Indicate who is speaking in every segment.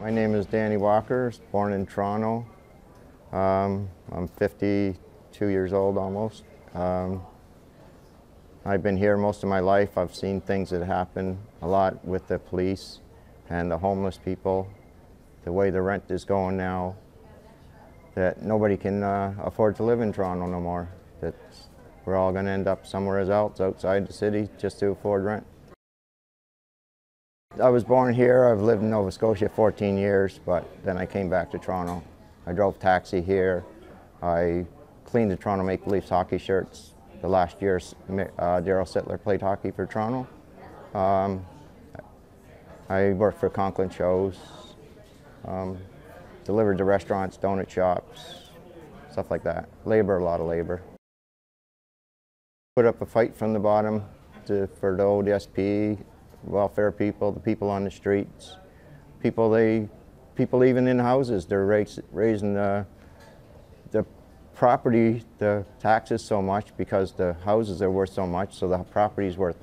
Speaker 1: My name is Danny Walker, born in Toronto. I'm 52 years old almost. I've been here most of my life. I've seen things that happen a lot with the police and the homeless people. The way the rent is going now, that nobody can afford to live in Toronto no more. That we're all going to end up somewhere else outside the city just to afford rent. I was born here. I've lived in Nova Scotia 14 years, but then I came back to Toronto. I drove taxi here. I cleaned the Toronto Maple Leafs hockey shirts. The last year, Daryl Sittler played hockey for Toronto. I worked for Conklin shows, delivered to restaurants, donut shops, stuff like that. Labor, a lot of labor. Put up a fight from the bottom for the ODSP, welfare people, the people on the streets, people even in houses. They're raising the property, the taxes so much because the houses are worth so much, so the property is worth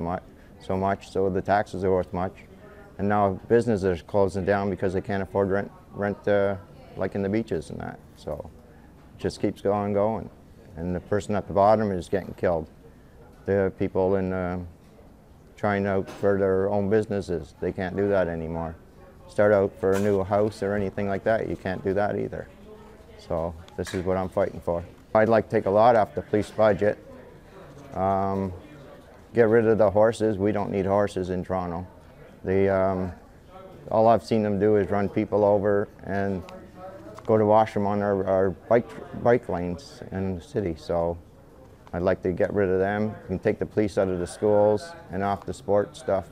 Speaker 1: so much, so the taxes are worth much. And now businesses are closing down because they can't afford rent like in the beaches and that. So it just keeps going. And the person at the bottom is getting killed. The people in trying out for their own businesses, they can't do that anymore. Start out for a new house or anything like that, you can't do that either. So this is what I'm fighting for. I'd like to take a lot off the police budget. Get rid of the horses. We don't need horses in Toronto. All I've seen them do is run people over and go to washroom on our bike lanes in the city. So I'd like to get rid of them. You can take the police out of the schools and off the sports stuff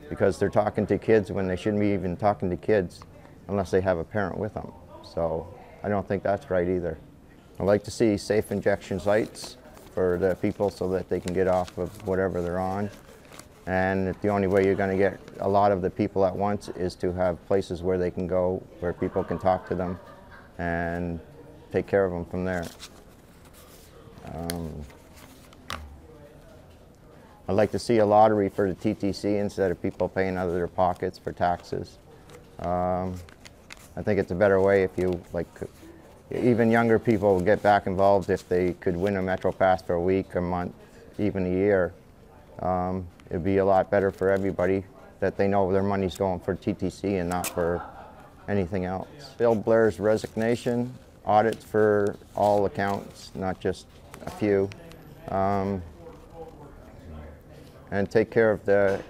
Speaker 1: because they're talking to kids when they shouldn't be even talking to kids unless they have a parent with them. So I don't think that's right either. I'd like to see safe injection sites for the people so that they can get off of whatever they're on. And the only way you're going to get a lot of the people at once is to have places where they can go, where people can talk to them and take care of them from there. I'd like to see a lottery for the TTC instead of people paying out of their pockets for taxes. I think it's a better way if you, even younger people get back involved if they could win a Metro Pass for a week, a month, even a year. It'd be a lot better for everybody that they know their money's going for TTC and not for anything else. Bill Blair's resignation, audits for all accounts, not just a few. And take care of the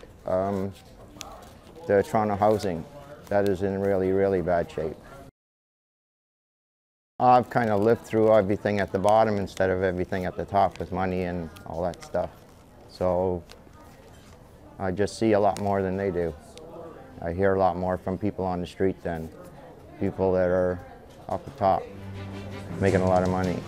Speaker 1: Toronto housing. That is in really, really bad shape. I've kind of lived through everything at the bottom instead of everything at the top with money and all that stuff. So I just see a lot more than they do. I hear a lot more from people on the street than people that are up the top, making a lot of money.